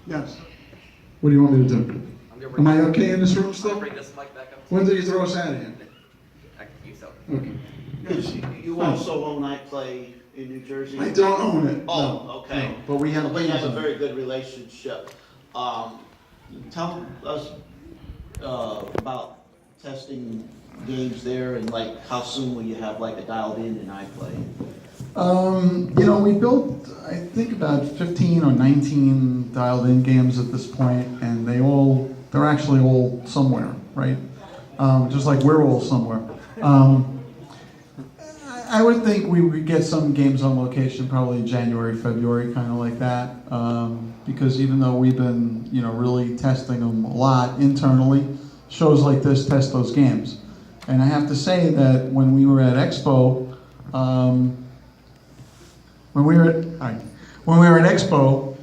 Yes. What do you want me to do? Am I okay in this room still? Bring this mic back up. When did you throw us out of here? I can use that. Okay. Because you also own iPlay in New Jersey? I don't own it. Oh, no. okay. No, but we have. But you have a very good relationship. Tell us about testing games there, and like how soon will you have like a dialed in iPlay? We built, I think, about 15 or 19 dialed-in games at this point, and they're actually all somewhere, right? Just like we're all somewhere. I would think we would get some games on location probably in January, February, kind of like that, because even though we've been, really testing them a lot internally, shows like this test those games. And I have to say that when we were at Expo, when we were at Expo,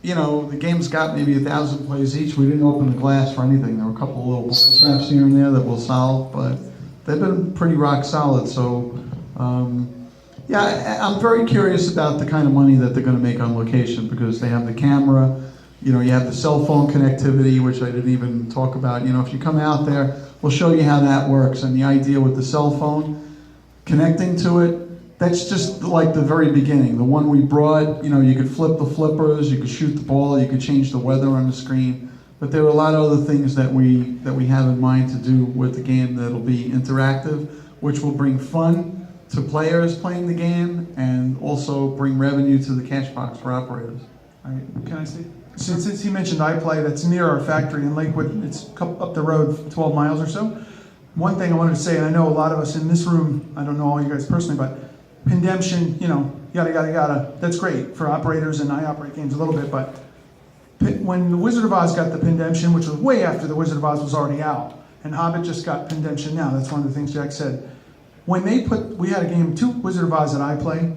the games got maybe 1,000 plays each. We didn't open the glass for anything. There were a couple of little ball traps here and there that we'll solve, but they've been pretty rock solid. So, I'm very curious about the kind of money that they're going to make on location, because they have the camera, you have the cell phone connectivity, which I didn't even talk about. If you come out there, we'll show you how that works. And the idea with the cell phone, connecting to it, that's just like the very beginning. The one we brought, you could flip the flippers, you could shoot the ball, you could change the weather on the screen. But there are a lot of other things that we have in mind to do with the game that'll be interactive, which will bring fun to players playing the game and also bring revenue to the cash box for operators. All right, can I say? Since he mentioned iPlay, that's near our factory in Lakewood. It's up the road 12 miles or so. One thing I wanted to say, and I know a lot of us in this room, I don't know all you guys personally, but Pindemption, yada, that's great for operators, and I operate games a little bit, but when the Wizard of Oz got the Pindemption, which was way after the Wizard of Oz was already out, and Hobbit just got Pindemption now, that's one of the things Jack said. When we had a game, 2 Wizard of Oz that I play,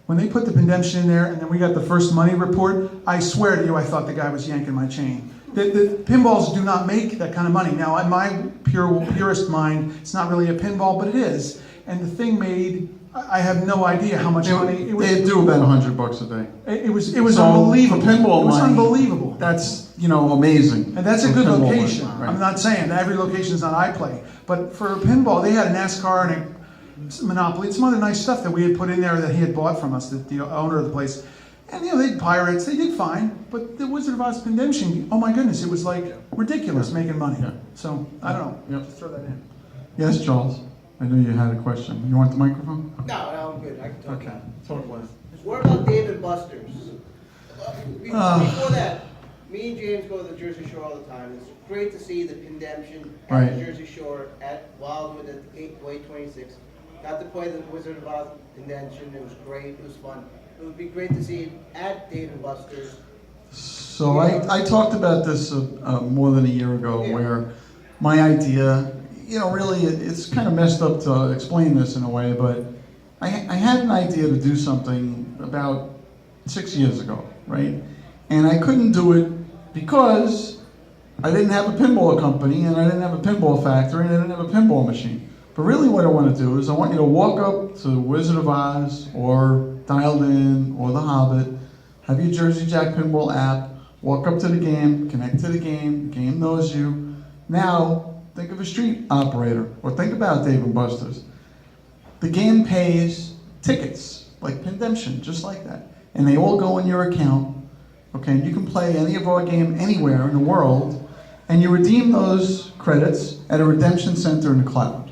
when they put the Pindemption in there, and then we got the first money report, I swear to you, I thought the guy was yanking my chain. The pinballs do not make that kind of money. Now, in my purest mind, it's not really a pinball, but it is. And the thing made, I have no idea how much money it was. They do about $100 a day. It was So, unbelievable. for pinball it was money, unbelievable. That's amazing. And that's a for good pinball location. money, right. I'm not saying every location is not iPlay, but for pinball, they had a NASCAR and a Monopoly, some other nice stuff that we had put in there that he had bought from us, the owner of the place. And they had pirates, they did fine, but the Wizard of Oz Pindemption, oh my goodness, it was like ridiculous making money. Yeah. So I don't know. Yep. Just throw that in. Yes, Charles. I know you had a question. You want the microphone? No, I'm good. I can talk. Okay. Talk with. What about Dave and Buster's? Before that, me and James go to the Jersey Shore all the time. It's great to see the Pindemption at Right. the Jersey Shore at Wildwood at the Gateway 26. Got to play the Wizard of Oz Pindemption. It was great. It was fun. It would be great to see it at Dave and Buster's. So I talked about this more than a year ago, Yeah. where my idea, really it's kind of messed up to explain this in a way, but I had an idea to do something about 6 years ago, right? And I couldn't do it because I didn't have a pinball company, and I didn't have a pinball factory, and I didn't have a pinball machine. But really what I want to do is I want you to walk up to Wizard of Oz or Dialed In or The Hobbit, have your Jersey Jack Pinball app, walk up to the game, connect to the game knows you. Now, think of a street operator, or think about Dave & Buster's. The game pays tickets, like Pindemption, just like that. And they all go in your account, okay? And you can play any of our game anywhere in the world, and you redeem those credits at a redemption center in the cloud,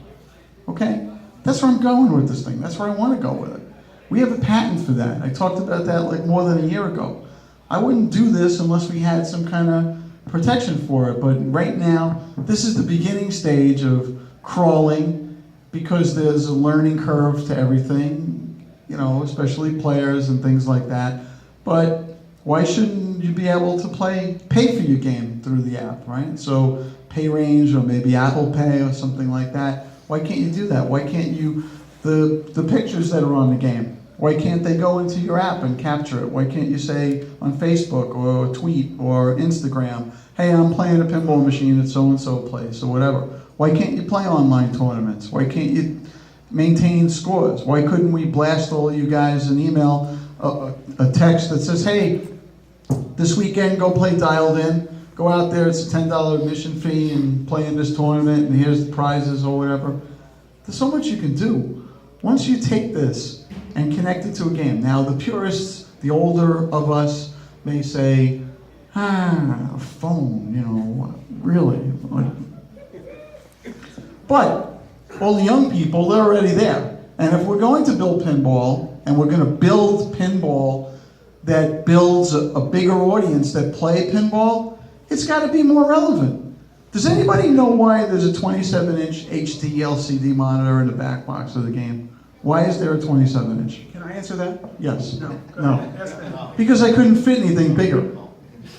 okay? That's where I'm going with this thing. That's where I want to go with it. We have a patent for that. I talked about that like more than a year ago. I wouldn't do this unless we had some kind of protection for it, but right now, this is the beginning stage of crawling, because there's a learning curve to everything, especially players and things like that. But why shouldn't you be able to pay for your game through the app, right? So PayRange or maybe Apple Pay or something like that. Why can't you do that? Why can't you, the pictures that are on the game, why can't they go into your app and capture it? Why can't you say on Facebook or tweet or Instagram, hey, I'm playing a pinball machine at so-and-so place or whatever. Why can't you play online tournaments? Why can't you maintain scores? Why couldn't we blast all you guys an email, a text that says, hey, This weekend, go play Dialed In. Go out there, it's a $10 admission fee, and play in this tournament, and here's the prizes or whatever. There's so much you can do. Once you take this and connect it to a game. Now, the purists, the older of us, may say, a phone, really. But all the young people, they're already there. And if we're going to build pinball, and we're going to build pinball that builds a bigger audience that play pinball, it's got to be more relevant. Does anybody know why there's a 27-inch HD LCD monitor in the back box of the game? Why is there a 27-inch? Can I answer that? Yes. No. Go No. ahead. Ask them. Because I couldn't fit anything bigger.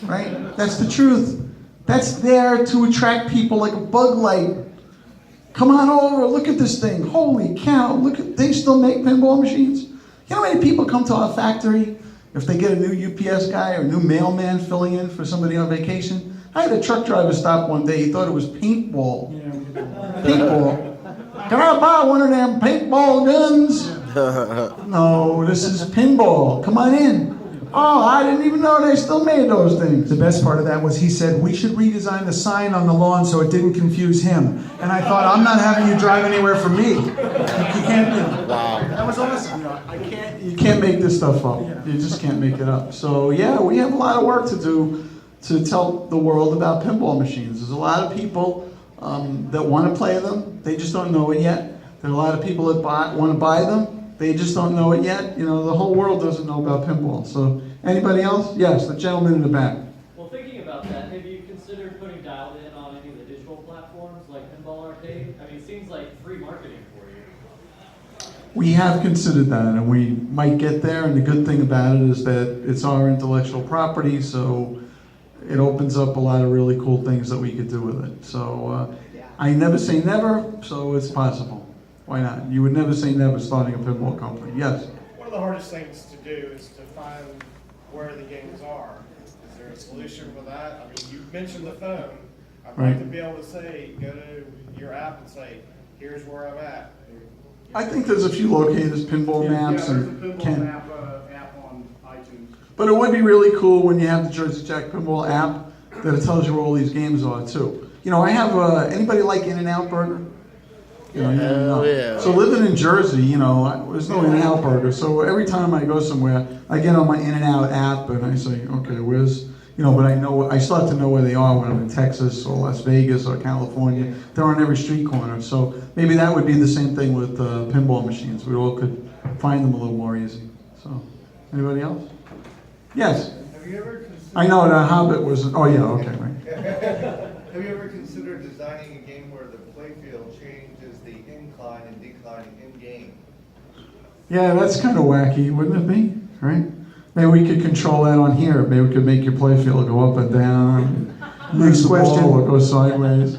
Right? That's the truth. That's there to attract people like a bug light. Come on over, look at this thing. Holy cow, they still make pinball machines? You know how many people come to our factory if they get a new UPS guy or a new mailman filling in for somebody on vacation? I had a truck driver stop one day, he thought it was paintball. Paintball. Can I buy one of them paintball guns? No, this is pinball. Come on in. Oh, I didn't even know they still made those things. The best part of that was he said, we should redesign the sign on the lawn so it didn't confuse him. And I thought, I'm not having you drive anywhere for me. You can't. Wow. That was awesome. You can't make this stuff up. You just can't make it up. So yeah, we have a lot of work to do to tell the world about pinball machines. There's a lot of people that want to play them. They just don't know it yet. There are a lot of people that want to buy them. They just don't know it yet. The whole world doesn't know about pinball. So, anybody else? Yes, the gentleman in the back. Well, thinking about that, have you considered putting Dialed In on any of the digital platforms like Pinball Arcade? I mean, it seems like free marketing for you. We have considered that, and we might get there. And the good thing about it is that it's our intellectual property, so it opens up a lot of really cool things that we could do with it. So, I never say never, so it's possible. Why not? You would never say never starting a pinball company. Yes? One of the hardest things to do is to find where the games are. Is there a solution for that? I mean, you mentioned the phone. I'd Right. like to be able to say, go to your app and say, here's where I'm at. I think there's a few locators, pinball maps, Yeah, there's a and pinball app on iTunes. But it would be really cool when you have the Jersey Jack Pinball app that it tells you where all these games are too. I have anybody like In-N-Out Burger? So living in Jersey, there's no In-N-Out Burger. So every time I go somewhere, I get on my In-N-Out app and I say, okay, where's, but I start to know where they are when I'm in Texas or Las Vegas or California. They're on every street corner. So maybe that would be the same thing with pinball machines. We all could find them a little more easy. So, anybody else? Yes. Have you ever considered? I know the Hobbit was. Oh yeah, okay, right. Have you ever considered designing a game where the playfield changes the incline and decline in game? Yeah, that's kind of wacky, wouldn't it be? Right? Maybe we could control that on here. Maybe we could make your playfield go up and down. Next question. Or go sideways.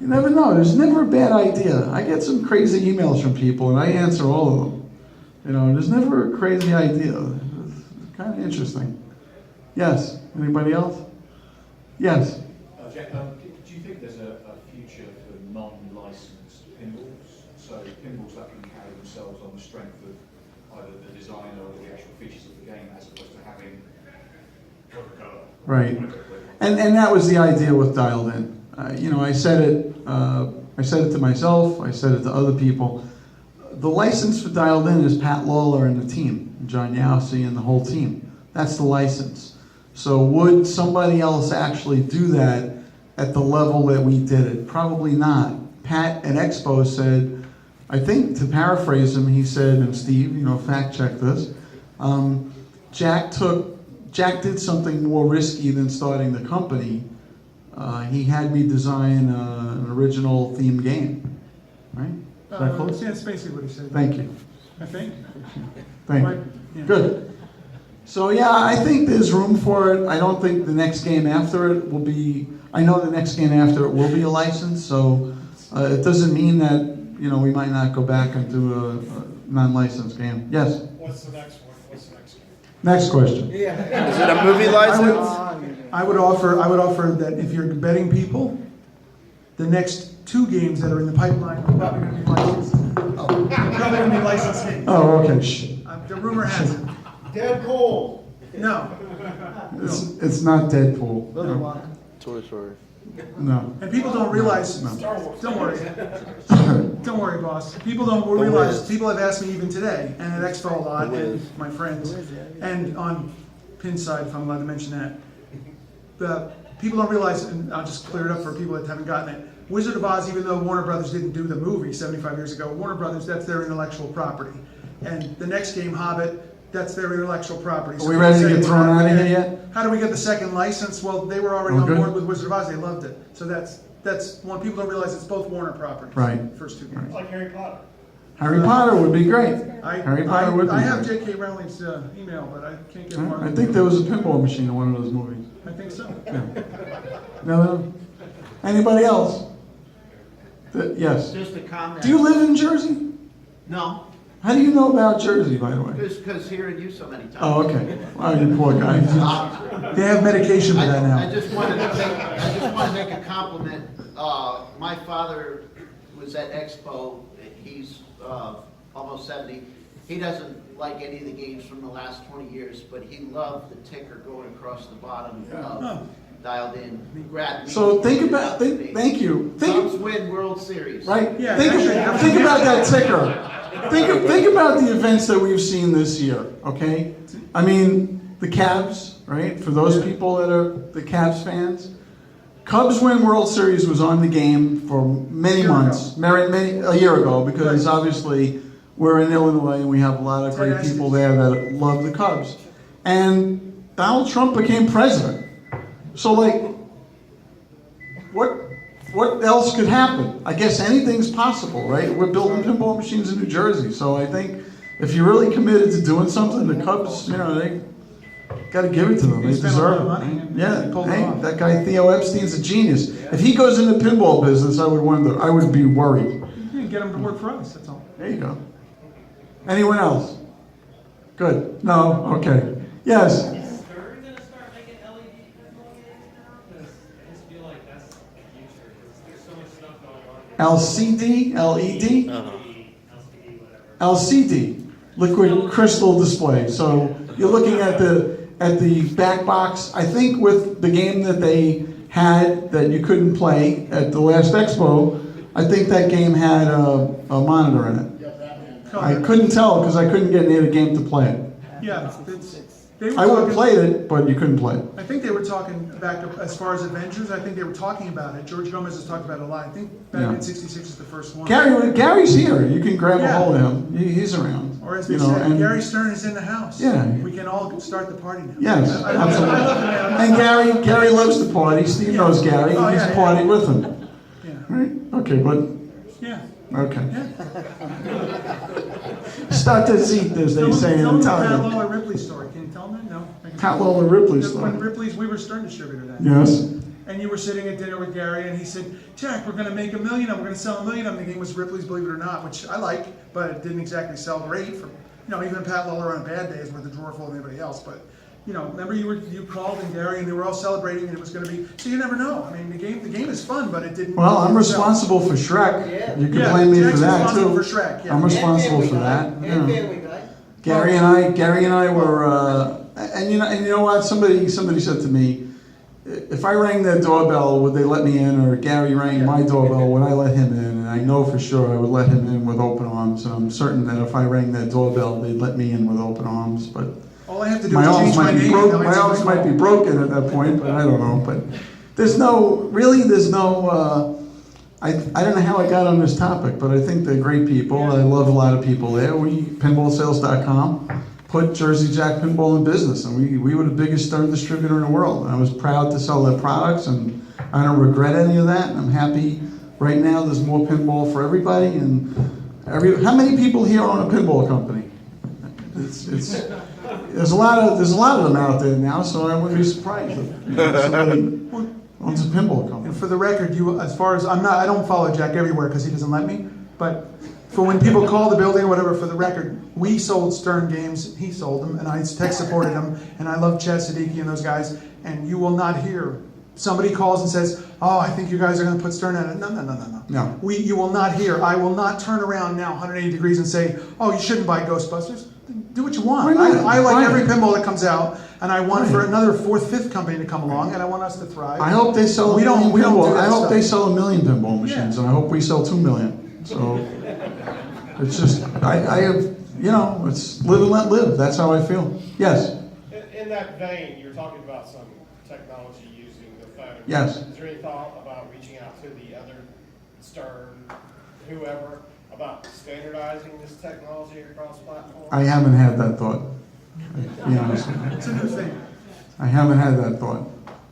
You never know. There's never a bad idea. I get some crazy emails from people, and I answer all of them. There's never a crazy idea. It's kind of interesting. Yes. Anybody else? Yes. Jack, do you think there's a future for non-licensed pinballs? So pinballs that can carry themselves on the strength of either the designer or the actual features of the game, as opposed to having Coca-Cola. Right. And that was the idea with Dialed In. I said it to myself, I said it to other people. The license for Dialed In is Pat Lawler and the team, John Yowsey and the whole team. That's the license. So would somebody else actually do that at the level that we did it? Probably not. Pat at Expo said, I think to paraphrase him, he said, and Steve, fact check this, Jack did something more risky than starting the company. He had me design an original theme game, right? Is that close? Yeah, that's basically what he said. Thank you. I think. Thank Right, you. yeah. Good. So yeah, I think there's room for it. I don't think the next game after it will be, I know the next game after it will be a license, so it doesn't mean that, we might not go back and do a non-licensed game. Yes? What's the next one? What's the next game? Next question. Is it a movie license? I would offer that if you're betting people, the next 2 games that are in the pipeline are probably going to be licensed. Probably going to be licensed games. Oh, okay. Shh. The rumor has it. Dead cold. No. It's not Deadpool. No. Toy Story. No. And people don't realize, No. don't worry. Don't worry, boss. People don't realize, people have asked me even today, and at Expo a lot, and my friends, and on Pinside, if I'm allowed to mention that. People don't realize, and I'll just clear it up for people that haven't gotten it. Wizard of Oz, even though Warner Brothers didn't do the movie 75 years ago, Warner Brothers, that's their intellectual property. And the next game, Hobbit, that's their intellectual property. Are we ready to get thrown out of here yet? How do we get the second license? Well, they were already We're on good? board with Wizard of Oz, they loved it. So that's one, people don't realize it's both Warner properties. Right. First two games. It's like Harry Potter. Harry Potter would be great. Harry Potter would be I have great. J.K. Rowling's email, but I can't get Huh? more. I think there was a pinball machine in one of those movies. I think so. No. Anybody else? Yes. Just a comment. Do you live in Jersey? No, How do you know about Jersey, by the way? just because hearing you so many times. Oh, okay. Oh, you poor guy. They have medication for that I now. just wanted to make a compliment. My father was at Expo. He's almost 70. He doesn't like any of the games from the last 20 years, but he loved the ticker going across the bottom of Dialed In. So thank you. Cubs win World Series. Right? Yeah, think actually- about that ticker. Think about the events that we've seen this year, okay? I mean, the Cavs, right? For those people that are the Cavs fans, Cubs win World Series was on the game for many months, a year ago, because obviously we're in Illinois and we have a lot of great people there that love the Cubs. And Donald Trump became president. So, like, what else could happen? I guess anything's possible, right? We're building pinball machines in New Jersey, so I think if you're really committed to doing something, the Cubs, they got to give it to them. They spent a lot deserve of it. money and Yeah, they pulled it hey, off. that guy Theo Epstein's a genius. If he goes into pinball business, I would be worried. Yeah, get them to work for us, that's all. There you go. Anyone else? Good. No? Okay. Yes. Is Stern gonna start making LED pinball games now? Because I just feel like that's the future. 'Cause there's so much stuff going on. LCD? LED? LCD, whatever. LCD, liquid crystal display. So you're looking at the back box. I think with the game that they had that you couldn't play at the last Expo, I think that game had a monitor in it. I couldn't tell because I couldn't get near the game to play it. Yeah, they were I would have talking- played it, but you couldn't play it. I think they were talking back as far as Avengers. I think they were talking about it. George Gomez has talked about it a lot. I think Batman '66 is the first one. Gary's here. You can grab a Yeah. hold of him. He's around. Or as they You know, said, and- Gary Stern is in the house. Yeah. We can all start the party now. Yes, I love absolutely. the man. And Gary loves to party. Steve knows Gary. Oh, He's yeah, partied with him. Yeah. Right? Okay, but Yeah. okay. Start to eat, as they say in Tell them the Pat Italian. Lola Ripley story. Can you tell them that? No? Pat Lola Ripley When story. Ripley's, we were Stern distributor then. Yes. And you were sitting at dinner with Gary, and he said, Jack, we're going to make $1 million. We're going to sell $1 million. And the game was Ripley's Believe It or Not, which I like, but it didn't exactly sell great. Even Pat Lawler on bad days with the drawer full of anybody else. But, remember you called and Gary, and they were all celebrating, and it was going to be, so you never know. I mean, the game is fun, but it didn't. Well, I'm didn't sell. responsible for Shrek. Yeah. You can Yeah, blame me for Jack's that responsible too. for Shrek, yeah. I'm responsible And for that. Family yeah. Guy. And Family Guy. Gary and I were, and you know what? Somebody said to me, if I rang their doorbell, would they let me in? Or Gary rang my doorbell, would I let him in? And I know for sure I would let him in with open arms. And I'm certain that if I rang their doorbell, they'd let me in with open arms. But All I have to do my is arms change my might be name. broken. and My they'll arms answer might be call. broken at that point, but I don't know. But there's no. I don't know how I got on this topic, but I think they're great people. I love a lot of people there. Pinballsales.com put Jersey Jack Pinball in business, and we were the biggest Stern distributor in the world. And I was proud to sell their products, and I don't regret any of that. And I'm happy right now there's more pinball for everybody. And how many people here own a pinball company? There's a lot of them out there now, so I wouldn't be surprised if somebody owns a pinball company. And for the record, I don't follow Jack everywhere because he doesn't let me, but for when people call the building or whatever, for the record, we sold Stern games, he sold them, and I tech supported them, and I love Chad Siddiqui and those guys, and you will not hear somebody calls and says, oh, I think you guys are going to put Stern in it. No. You will not hear. I will not turn around now 180 degrees and say, oh, you shouldn't buy Ghostbusters. Do what you want. Why not? I like Fine. every pinball that comes out, and I want for Right. another fourth, fifth company to come along, and I want us to thrive. I hope they sell. We don't do I that hope stuff. they sell 1 million pinball machines, Yeah. and I hope we sell 2 million. So it's just I have, you know, it's live and let live. That's how I feel. Yes. In that vein, you're talking about some technology using the phone. Yes. Is there any thought about reaching out to the other Stern, whoever, about standardizing this technology across platforms? I haven't had that thought. To be honest with you. It's a new thing. I haven't had that thought.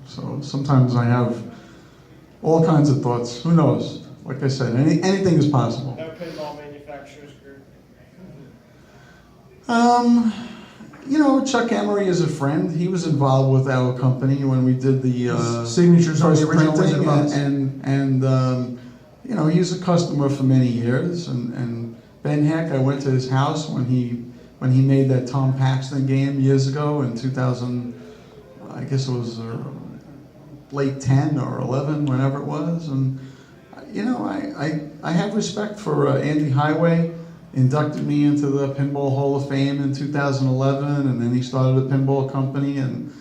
So sometimes I have all kinds of thoughts. Who knows? Like I said, anything is possible. No pinball manufacturers group? You know, Chuck Emery is a friend. He was involved with our company when we did the Signatures on the first original Wizard printing, of Oz. and you know, he's a customer for many years. And Ben Heck, I went to his house when he made that Tom Paxton game years ago in 2000. I guess it was late 10 or 11, whenever it was. And you know, I have respect for Andy Highway. Inducted me into the Pinball Hall of Fame in 2011, and then he started a pinball company. And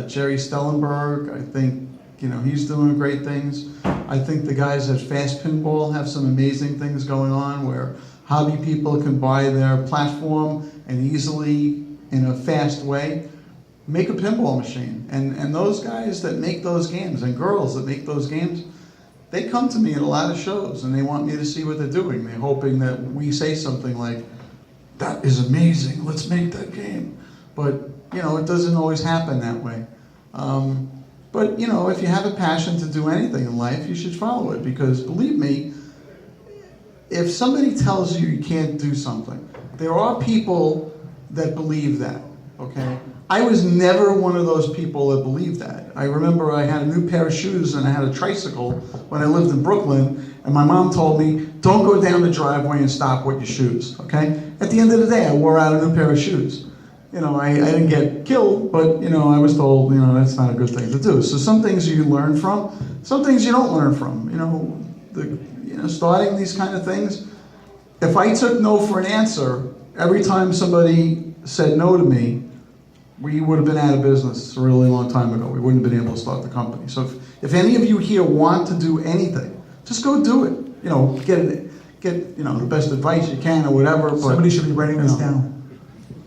Jerry Stellenberg, I think, you know, he's doing great things. I think the guys at Fast Pinball have some amazing things going on where hobby people can buy their platform and easily, in a fast way, make a pinball machine. And those guys that make those games, and girls that make those games, they come to me at a lot of shows and they want me to see what they're doing. They're hoping that we say something like, "That is amazing, let's make that game." But, you know, it doesn't always happen that way. But, you know, if you have a passion to do anything in life, you should follow it, because believe me, if somebody tells you you can't do something, there are people that believe that, okay? I was never one of those people that believed that. I remember I had a new pair of shoes and I had a tricycle when I lived in Brooklyn, and my mom told me, "Don't go down the driveway and stop with your shoes," okay? At the end of the day, I wore out a new pair of shoes. You know, I didn't get killed, but, you know, I was told, you know, that's not a good thing to do. So some things you learn from, some things you don't learn from. You know, starting these kind of things. If I took no for an answer, every time somebody said no to me, we would have been out of business a really long time ago. We wouldn't have been able to start the company. So if any of you here want to do anything, just go do it. You know, get you know, the best advice you can or whatever. But, Somebody should be writing this down.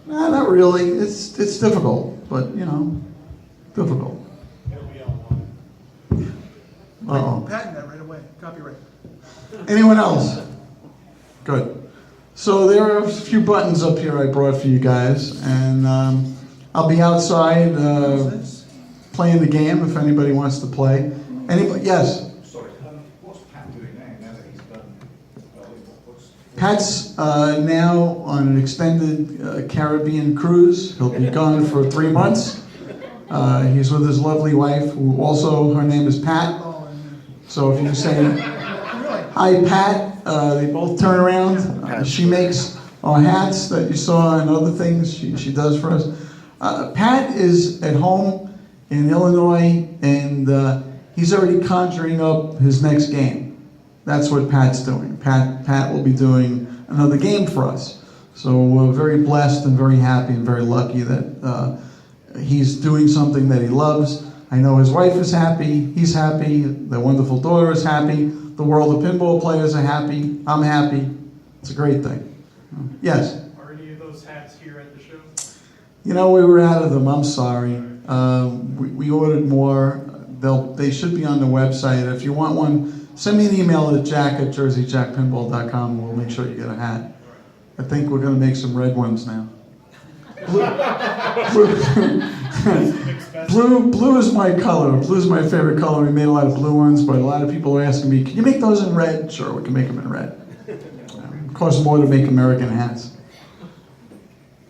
Nah, not really. It's difficult, but, you know, difficult. It'll be online. Uh-oh. Patent that right away. Copyright. Anyone else? Good. So there are a few buttons up here I brought for you guys, and I'll be outside playing the game if anybody wants to play. Anybody? Yes. Sorry, what's Pat doing now that he's done? What's Pat's now on an extended Caribbean cruise. He'll be gone for 3 months. He's with his lovely wife, who also, her name is Pat. So if you say, "Hi, Pat," they both turn around. She makes our hats that you saw and other things she does for us. Pat is at home in Illinois, and he's already conjuring up his next game. That's what Pat's doing. Pat will be doing another game for us. So we're very blessed and very happy and very lucky that he's doing something that he loves. I know his wife is happy, he's happy, their wonderful daughter is happy, the world of pinball players are happy, I'm happy. It's a great thing. Yes? Are any of those hats here at the show? You know, we were out of them, I'm sorry. We ordered more. They should be on the website. If you want one, send me an email at jack@jerseyjackpinball.com and we'll make sure you get a hat. I think we're going to make some red ones now. Blue is my color. Blue is my favorite color. We made a lot of blue ones, but a lot of people are asking me, "Can you make those in red?" Sure, we can make them in red. It costs more to make American hats.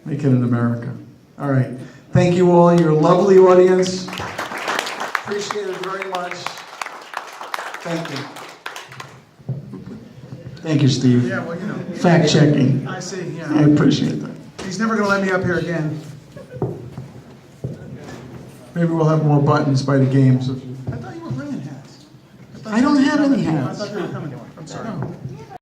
Make it in America. All right. Thank you all. You're a lovely audience. Appreciate it very much. Thank you. Thank you, Steve. Yeah, well, you know. Fact checking. I see, I yeah. appreciate that. He's never going to let me up here again. Maybe we'll have more buttons by the games. I thought you were bringing hats. I don't have any I hats. thought you were coming. I'm sorry.